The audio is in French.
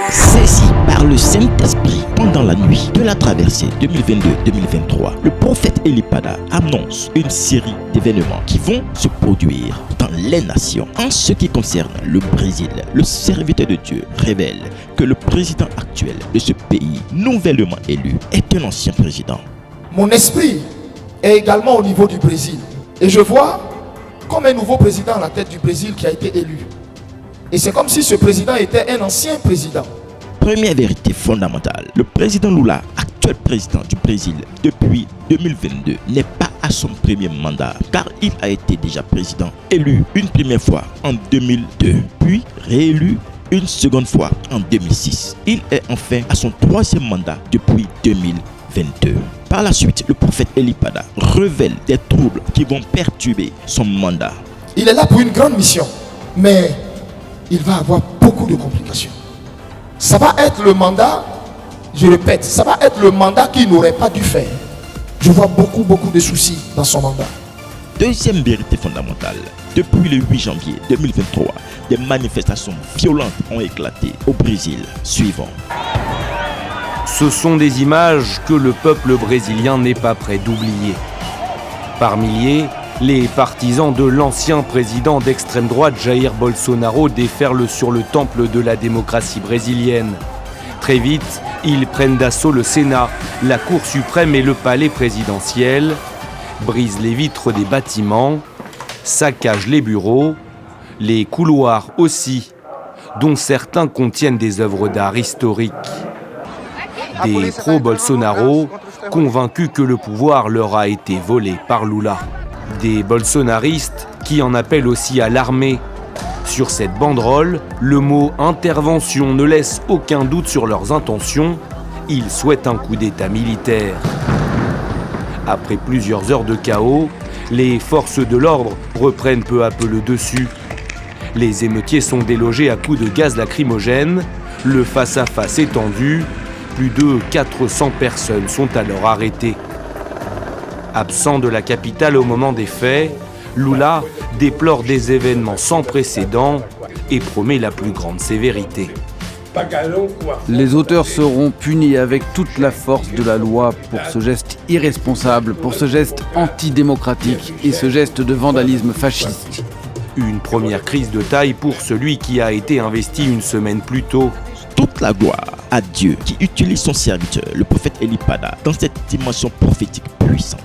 Saisi par le Saint-Esprit pendant la nuit de la traversée 2022-2023, le prophète Elipada annonce une série d'événements qui vont se produire dans les nations. En ce qui concerne le Brésil, le serviteur de Dieu révèle que le président actuel de ce pays, nouvellement élu, est un ancien président. Mon esprit est également au niveau du Brésil. Et je vois comme un nouveau président à la tête du Brésil qui a été élu. Et c'est comme si ce président était un ancien président. Première vérité fondamentale, le président Lula, actuel président du Brésil depuis 2022, n'est pas à son premier mandat car il a été déjà président, élu une première fois en 2002, puis réélu une seconde fois en 2006. Il est enfin à son troisième mandat depuis 2022. Par la suite, le prophète Elipada révèle des troubles qui vont perturber son mandat. Il est là pour une grande mission, mais il va avoir beaucoup de complications. Ça va être le mandat, je répète, ça va être le mandat qu'il n'aurait pas dû faire. Je vois beaucoup de soucis dans son mandat. Deuxième vérité fondamentale, depuis le 8 janvier 2023, des manifestations violentes ont éclaté au Brésil. Suivant. Ce sont des images que le peuple brésilien n'est pas prêt d'oublier. Par milliers, les partisans de l'ancien président d'extrême droite Jair Bolsonaro déferlent sur le temple de la démocratie brésilienne. Très vite, ils prennent d'assaut le Sénat, la Cour suprême et le palais présidentiel, brisent les vitres des bâtiments, saccagent les bureaux, les couloirs aussi, dont certains contiennent des œuvres d'art historiques. Des pro-Bolsonaro, convaincus que le pouvoir leur a été volé par Lula. Des bolsonaristes qui en appellent aussi à l'armée. Sur cette banderole, le mot « intervention » ne laisse aucun doute sur leurs intentions. Ils souhaitent un coup d'État militaire. Après plusieurs heures de chaos, les forces de l'ordre reprennent peu à peu le dessus. Les émeutiers sont délogés à coups de gaz lacrymogène. Le face-à-face est tendu. Plus de 400 personnes sont alors arrêtées. Absent de la capitale au moment des faits, Lula déplore des événements sans précédent et promet la plus grande sévérité. Les auteurs seront punis avec toute la force de la loi pour ce geste irresponsable, pour ce geste antidémocratique et ce geste de vandalisme fasciste. Une première crise de taille pour celui qui a été investi une semaine plus tôt. Toute la gloire à Dieu qui utilise son serviteur, le prophète Elipada, dans cette dimension prophétique puissante.